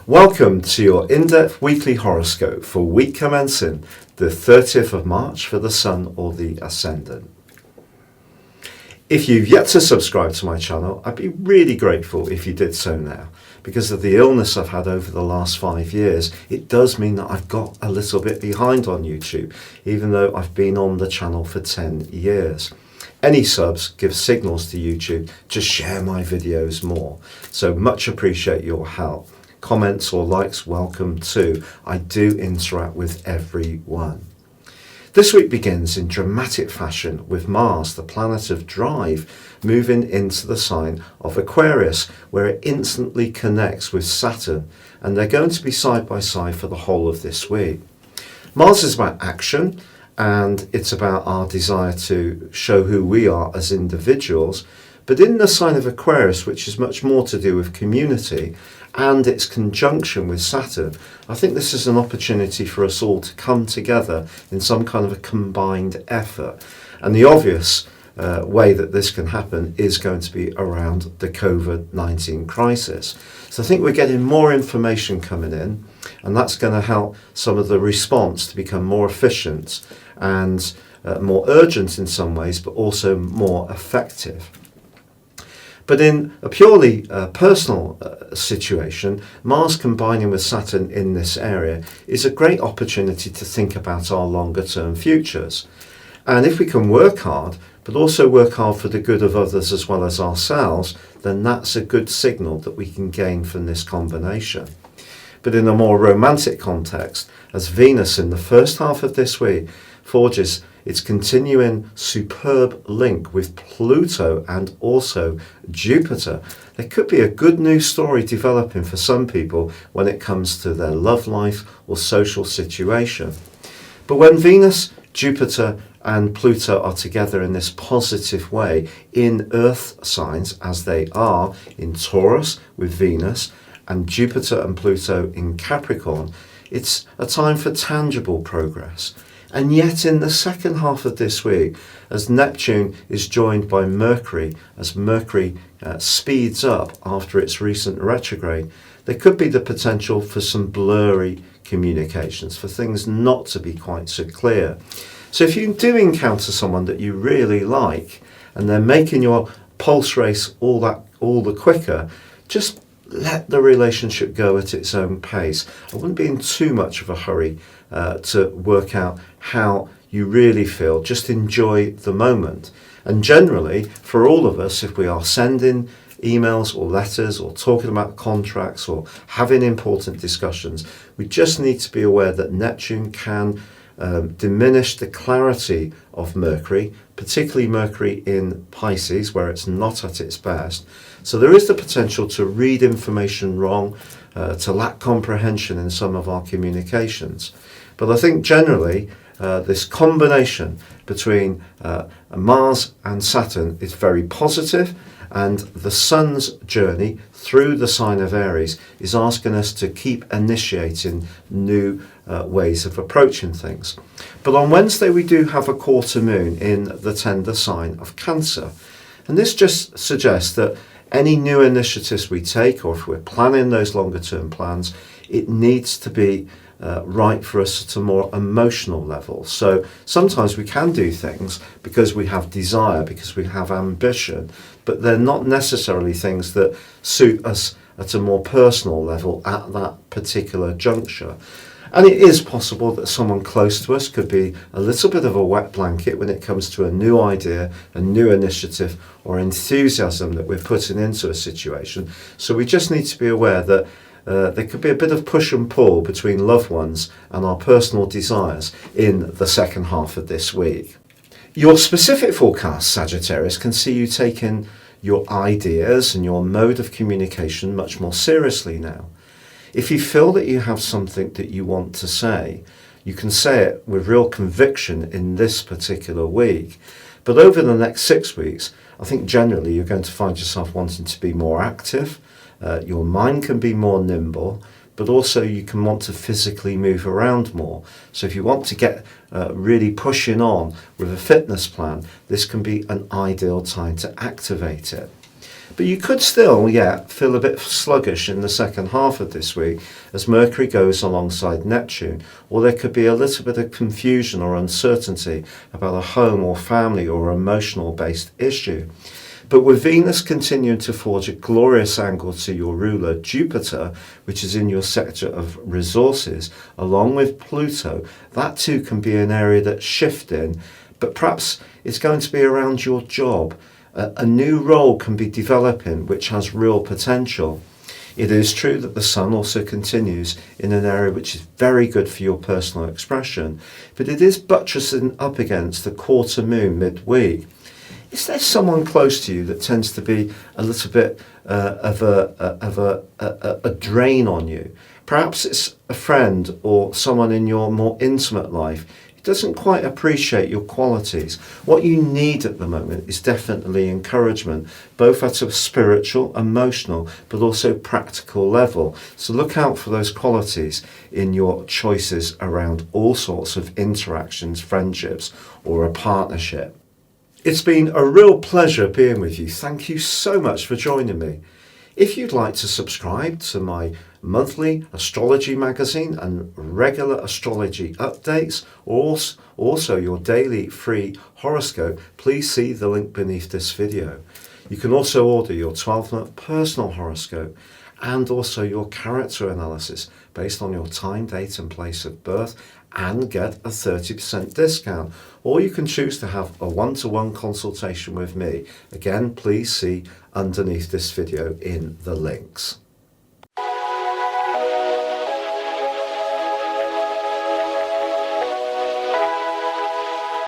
Welcome to your in-depth weekly horoscope for week commencing the 30th of March for the Sun or the Ascendant. If you've yet to subscribe to my channel, I'd be really grateful if you did so now. Because of the illness I've had over the last 5 years, it does mean that I've got a little bit behind on YouTube, even though I've been on the channel for 10 years. Any subs give signals to YouTube to share my videos more. So much appreciate your help. Comments or likes welcome too. I do interact with everyone. This week begins in dramatic fashion with Mars, the planet of drive, moving into the sign of Aquarius, where it instantly connects with Saturn, and they're going to be side by side for the whole of this week. Mars is about action, and it's about our desire to show who we are as individuals, but in the sign of Aquarius, which is much more to do with community, and its conjunction with Saturn, I think this is an opportunity for us all to come together in some kind of a combined effort. And the obvious way that this can happen is going to be around the COVID-19 crisis. So I think we're getting more information coming in, and that's going to help some of the response to become more efficient and more urgent in some ways, but also more effective. But in a purely personal situation, Mars combining with Saturn in this area is a great opportunity to think about our longer term futures. And if we can work hard, but also work hard for the good of others as well as ourselves, then that's a good signal that we can gain from this combination. But in a more romantic context, as Venus in the first half of this week forges its continuing superb link with Pluto and also Jupiter, there could be a good news story developing for some people when it comes to their love life or social situation. But when Venus, Jupiter and Pluto are together in this positive way in Earth signs, as they are in Taurus with Venus and Jupiter and Pluto in Capricorn, it's a time for tangible progress. And yet in the second half of this week, as Neptune is joined by Mercury, as Mercury speeds up after its recent retrograde, there could be the potential for some blurry communications, for things not to be quite so clear. So if you do encounter someone that you really like, and they're making your pulse race all the quicker, just let the relationship go at its own pace. I wouldn't be in too much of a hurry to work out how you really feel. Just enjoy the moment. And generally, for all of us, if we are sending emails or letters or talking about contracts or having important discussions, we just need to be aware that Neptune can diminish the clarity of Mercury, particularly Mercury in Pisces, where it's not at its best. So there is the potential to read information wrong, to lack comprehension in some of our communications. But I think generally this combination between Mars and Saturn is very positive, and the Sun's journey through the sign of Aries is asking us to keep initiating new ways of approaching things. But on Wednesday we do have a quarter moon in the tender sign of Cancer, and this just suggests that any new initiatives we take, or if we're planning those longer term plans, it needs to be right for us at a more emotional level. So sometimes we can do things because we have desire, because we have ambition, but they're not necessarily things that suit us at a more personal level at that particular juncture. And it is possible that someone close to us could be a little bit of a wet blanket when it comes to a new idea, a new initiative, or enthusiasm that we're putting into a situation. So we just need to be aware that there could be a bit of push and pull between loved ones and our personal desires in the second half of this week. Your specific forecast, Sagittarius, can see you taking your ideas and your mode of communication much more seriously now. If you feel that you have something that you want to say, you can say it with real conviction in this particular week. But over the next 6 weeks, I think generally you're going to find yourself wanting to be more active. Your mind can be more nimble, but also you can want to physically move around more. So if you want to get really pushing on with a fitness plan, this can be an ideal time to activate it. But you could still yet feel a bit sluggish in the second half of this week as Mercury goes alongside Neptune, or there could be a little bit of confusion or uncertainty about a home or family or emotional based issue. But with Venus continuing to forge a glorious angle to your ruler Jupiter, which is in your sector of resources, along with Pluto, that too can be an area that's shifting, but perhaps it's going to be around your job. A new role can be developing which has real potential. It is true that the Sun also continues in an area which is very good for your personal expression, but it is buttressing up against the quarter moon midweek. Is there someone close to you that tends to be a little bit of a drain on you? Perhaps it's a friend or someone in your more intimate life who doesn't quite appreciate your qualities. What you need at the moment is definitely encouragement, both at a spiritual, emotional, but also practical level. So look out for those qualities in your choices around all sorts of interactions, friendships, or a partnership. It's been a real pleasure being with you. Thank you so much for joining me. If you'd like to subscribe to my monthly astrology magazine and regular astrology updates, or also your daily free horoscope, please see the link beneath this video. You can also order your 12-month personal horoscope and also your character analysis based on your time, date and place of birth, and get a 30% discount. Or you can choose to have a one-to-one consultation with me. Again, please see underneath this video in the links.